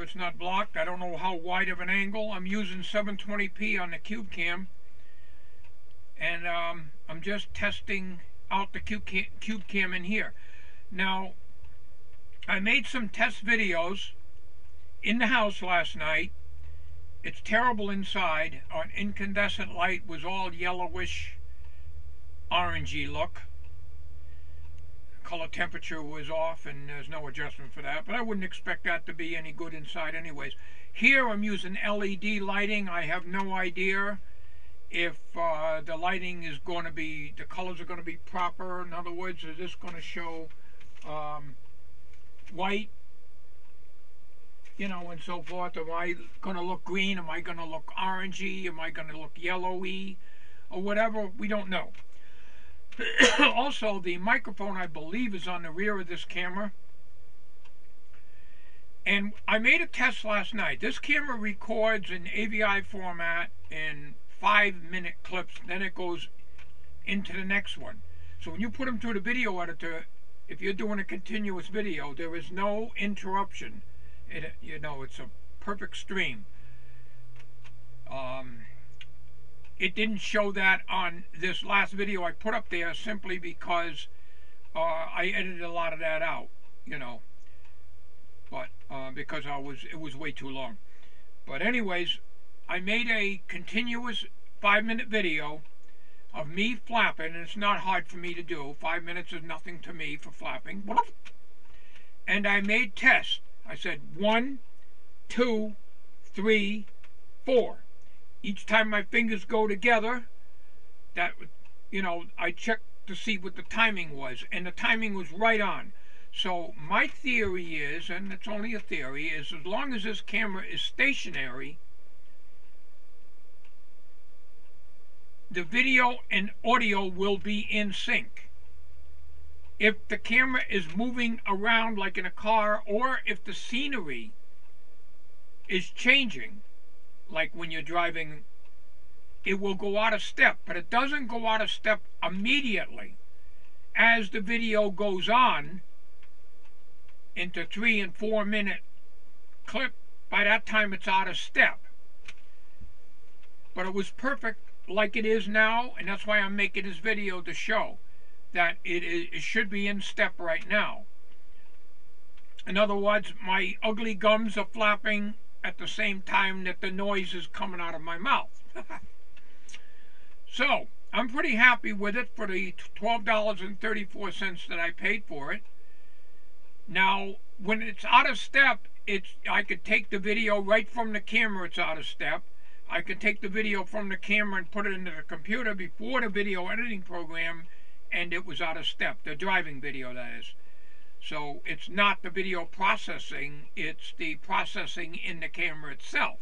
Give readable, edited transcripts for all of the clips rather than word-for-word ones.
it's not blocked. I don't know how wide of an angle. I'm using 720p on the Cube Cam, and I'm just testing out the Cube Cam in here. Now, I made some test videos in the house last night. It's terrible inside. Our incandescent light was all yellowish, orangey look. Color temperature was off, and there's no adjustment for that, but I wouldn't expect that to be any good inside anyways. Here I'm using LED lighting. I have no idea if the lighting is going to be, the colors are going to be proper. In other words, is this going to show white, you know, and so forth? Am I going to look green? Am I going to look orangey? Am I going to look yellowy? Or whatever, we don't know. Also, the microphone, I believe, is on the rear of this camera. And I made a test last night. This camera records in AVI format in 5-minute clips. Then it goes into the next one. So when you put them through the video editor, if you're doing a continuous video, there is no interruption. You know, it's a perfect stream. It didn't show that on this last video I put up there simply because I edited a lot of that out, you know, but because it was way too long. But anyways, I made a continuous 5-minute video of me flapping, and it's not hard for me to do. 5 minutes is nothing to me for flapping. And I made tests. I said 1, 2, 3, 4. Each time my fingers go together, that, you know, I checked to see what the timing was, and the timing was right on. So my theory is, and it's only a theory, is as long as this camera is stationary, the video and audio will be in sync. If the camera is moving around like in a car, or if the scenery is changing, like when you're driving, it will go out of step, but it doesn't go out of step immediately. As the video goes on into 3- and 4-minute clip, by that time it's out of step. But it was perfect like it is now, and that's why I'm making this video to show that it should be in step right now. In other words, my ugly gums are flapping at the same time that the noise is coming out of my mouth. So, I'm pretty happy with it for the $12.34 that I paid for it. Now, when it's out of step, I could take the video right from the camera, it's out of step. I could take the video from the camera and put it into the computer before the video editing program, and it was out of step. The driving video, that is. So it's not the video processing, it's the processing in the camera itself.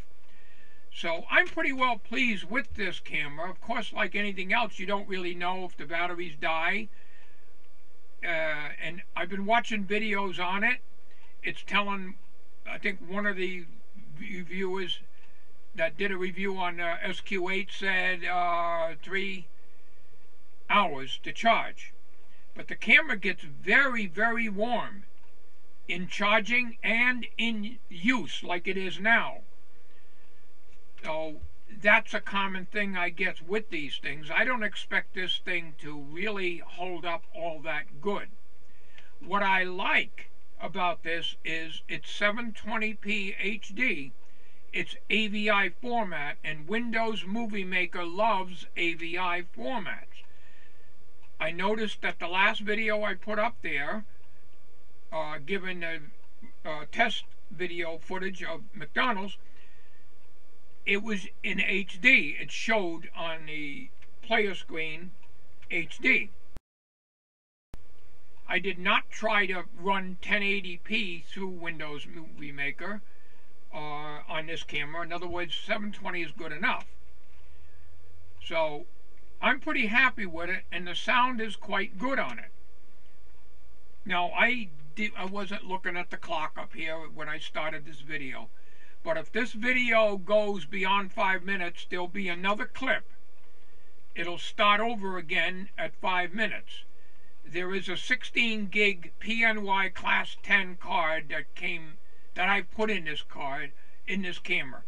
So I'm pretty well pleased with this camera. Of course, like anything else, you don't really know if the batteries die. And I've been watching videos on it. It's telling, I think one of the reviewers that did a review on SQ-8 said 3 hours to charge. But the camera gets very, very warm in charging and in use like it is now. So that's a common thing I guess with these things. I don't expect this thing to really hold up all that good. What I like about this is it's 720p HD. It's AVI format, and Windows Movie Maker loves AVI formats. I noticed that the last video I put up there, given a test video footage of McDonald's, it was in HD. It showed on the player screen HD. I did not try to run 1080p through Windows Movie Maker on this camera. In other words, 720 is good enough. So I'm pretty happy with it, and the sound is quite good on it. Now, I wasn't looking at the clock up here when I started this video, but if this video goes beyond 5 minutes, there'll be another clip. It'll start over again at 5 minutes. There is a 16 gig PNY Class 10 card that came that I put in this card, in this camera.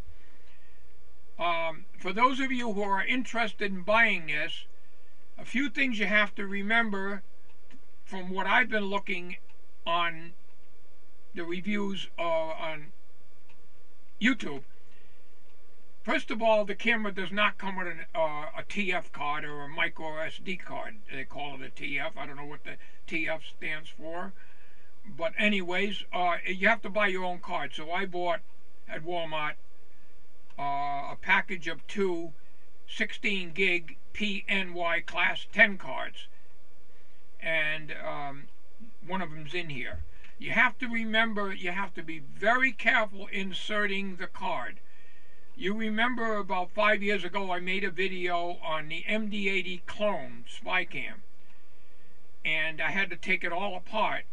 For those of you who are interested in buying this, a few things you have to remember from what I've been looking on the reviews on YouTube. First of all, the camera does not come with a TF card or a micro SD card. They call it a TF. I don't know what the TF stands for. But anyways, you have to buy your own card. So I bought at Walmart a package of two 16 gig PNY Class 10 cards. And one of them's in here. You have to remember, you have to be very careful inserting the card. You remember about 5 years ago I made a video on the MD-80 clone spy cam, and I had to take it all apart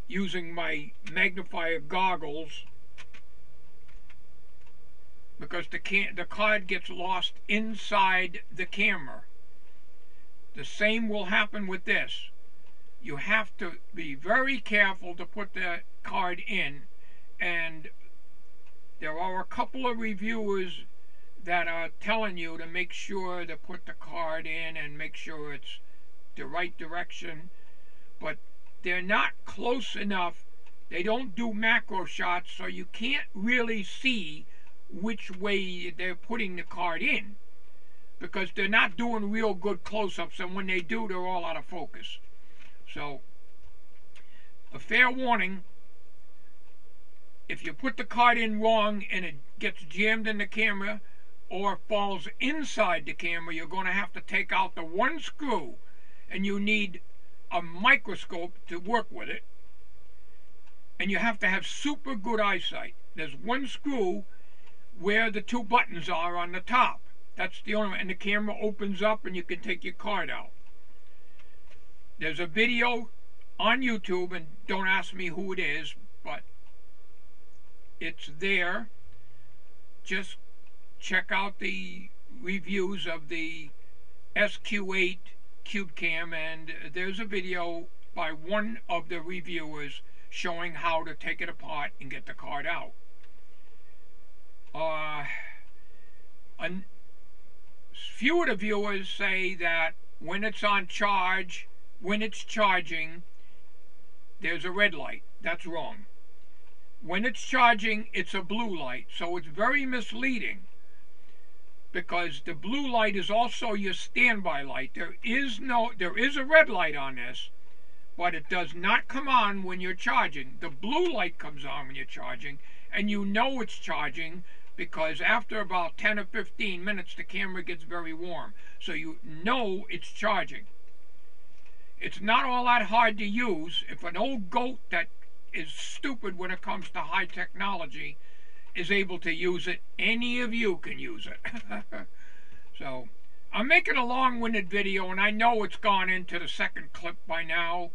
using my magnifier goggles because the card gets lost inside the camera. The same will happen with this. You have to be very careful to put the card in, and there are a couple of reviewers that are telling you to make sure to put the card in and make sure it's the right direction, but they're not close enough. They don't do macro shots, so you can't really see which way they're putting the card in because they're not doing real good close-ups, and when they do, they're all out of focus. So, a fair warning, if you put the card in wrong and it gets jammed in the camera or falls inside the camera, you're going to have to take out the one screw, and you need a microscope to work with it, and you have to have super good eyesight. There's one screw where the two buttons are on the top. That's the only one, and the camera opens up and you can take your card out. There's a video on YouTube, and don't ask me who it is, but it's there. Just check out the reviews of the SQ-8 Cube Cam, and there's a video by one of the reviewers showing how to take it apart and get the card out. A few of the viewers say that when it's on charge, when it's charging, there's a red light. That's wrong. When it's charging, it's a blue light, so it's very misleading because the blue light is also your standby light. There is a red light on this, but it does not come on when you're charging. The blue light comes on when you're charging, and you know it's charging because after about 10 or 15 minutes the camera gets very warm, so you know it's charging. It's not all that hard to use. If an old goat that is stupid when it comes to high technology is able to use it, any of you can use it. So I'm making a long-winded video, and I know it's gone into the second clip by now,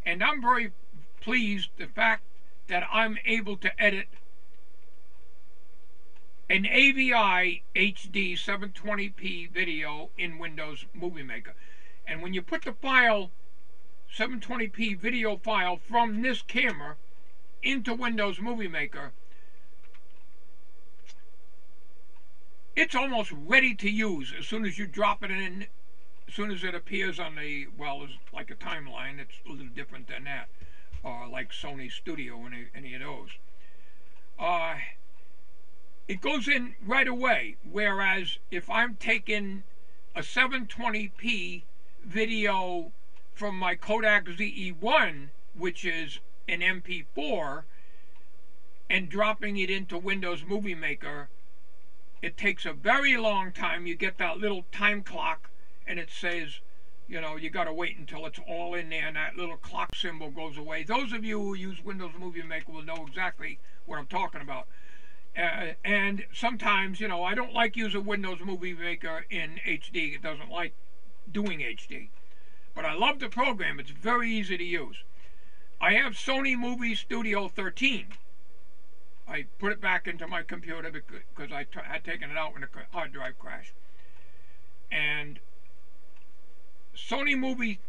and I'm very pleased the fact that I'm able to edit an AVI HD 720p video in Windows Movie Maker. And when you put the file 720p video file from this camera into Windows Movie Maker, it's almost ready to use as soon as you drop it in, as soon as it appears on the, well, it's like a timeline. It's a little different than that, like Sony Studio or any of those. It goes in right away, whereas if I'm taking a 720p video from my Kodak ZE-1, which is an MP4, and dropping it into Windows Movie Maker, it takes a very long time. You get that little time clock, and it says, you know, you got to wait until it's all in there, and that little clock symbol goes away. Those of you who use Windows Movie Maker will know exactly what I'm talking about. And sometimes, you know, I don't like using Windows Movie Maker in HD. It doesn't like doing HD. But I love the program. It's very easy to use. I have Sony Movie Studio 13. I put it back into my computer because I had taken it out when the hard drive crashed. And Sony Movie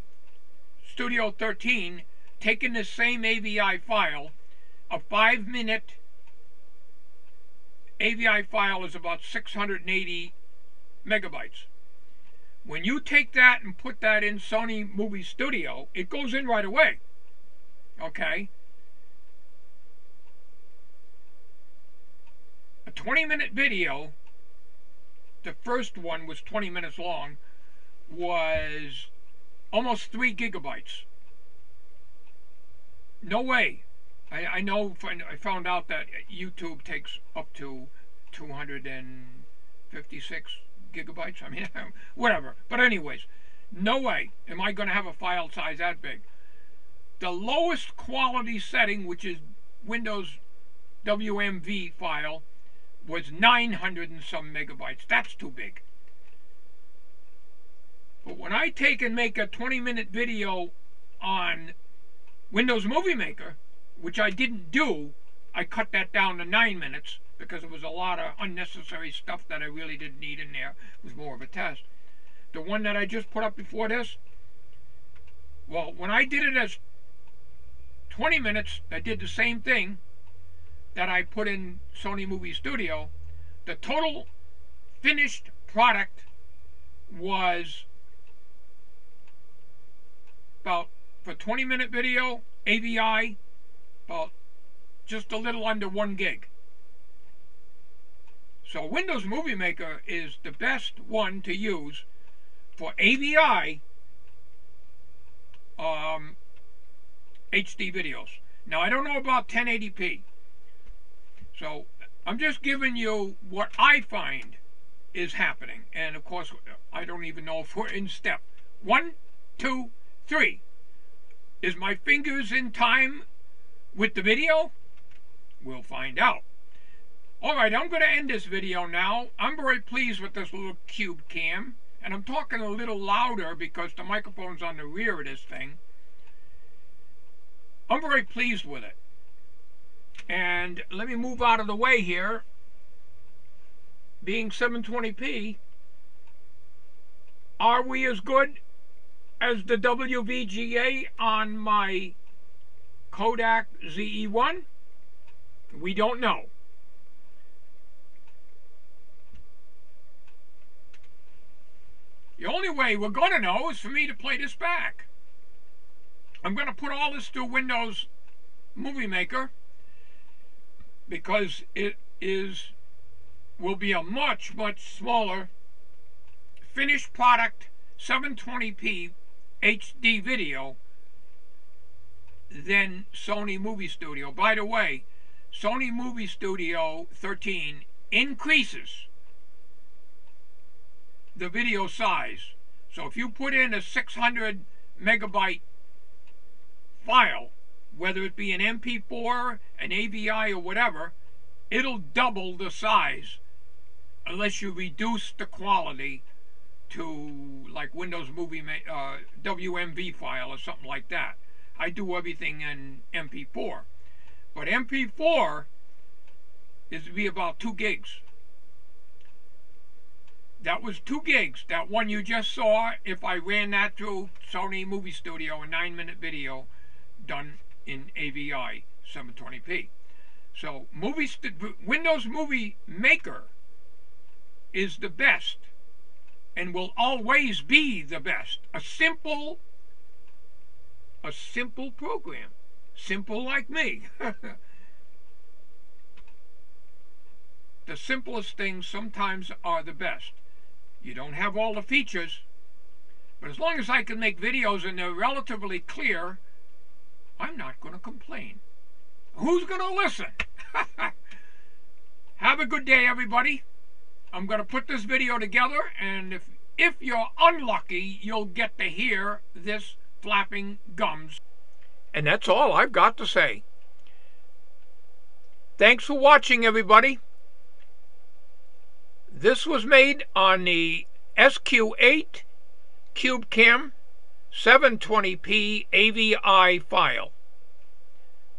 Studio 13, taking the same AVI file, a 5-minute AVI file is about 680 megabytes. When you take that and put that in Sony Movie Studio, it goes in right away. Okay? A 20-minute video, the first one was 20 minutes long, was almost 3 gigabytes. No way. I know, I found out that YouTube takes up to 256 gigabytes. I mean, whatever. But anyways, no way am I going to have a file size that big. The lowest quality setting, which is Windows WMV file, was 900 and some megabytes. That's too big. But when I take and make a 20-minute video on Windows Movie Maker, which I didn't do, I cut that down to 9 minutes because it was a lot of unnecessary stuff that I really didn't need in there. It was more of a test. The one that I just put up before this, well, when I did it as 20 minutes, I did the same thing that I put in Sony Movie Studio. The total finished product was about, for 20-minute video, AVI, about just a little under 1 gig. So Windows Movie Maker is the best one to use for AVI HD videos. Now, I don't know about 1080p. So I'm just giving you what I find is happening. And of course, I don't even know if we're in step 1, 2, 3. Is my fingers in time with the video? We'll find out. Alright, I'm going to end this video now. I'm very pleased with this little cube cam. And I'm talking a little louder because the microphone's on the rear of this thing. I'm very pleased with it. And let me move out of the way here. Being 720p, are we as good as the WVGA on my Kodak ZE-1? We don't know. The only way we're going to know is for me to play this back. I'm going to put all this through Windows Movie Maker because it will be a much smaller finished product 720p HD video than Sony Movie Studio. By the way, Sony Movie Studio 13 increases the video size. So if you put in a 600 megabyte file, whether it be an MP4, an AVI, or whatever, it'll double the size unless you reduce the quality to like Windows Movie WMV file or something like that. I do everything in MP4, but MP4 is to be about 2 gigs. That was 2 gigs. That one you just saw, if I ran that through Sony Movie Studio, a 9-minute video done in AVI 720p. So Windows Movie Maker is the best and will always be the best. A simple program. Simple like me. The simplest things sometimes are the best. You don't have all the features, but as long as I can make videos and they're relatively clear, I'm not going to complain. Who's going to listen? Have a good day, everybody. I'm going to put this video together, and if you're unlucky, you'll get to hear this flapping gums. And that's all I've got to say. Thanks for watching, everybody. This was made on the SQ-8 CubeCam 720p AVI file,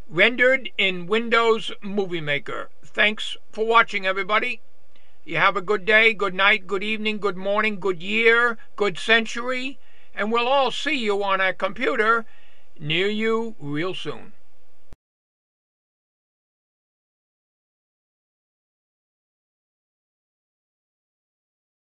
rendered in Windows Movie Maker. Thanks for watching, everybody. You have a good day, good night, good evening, good morning, good year, good century, and we'll all see you on a computer near you real soon.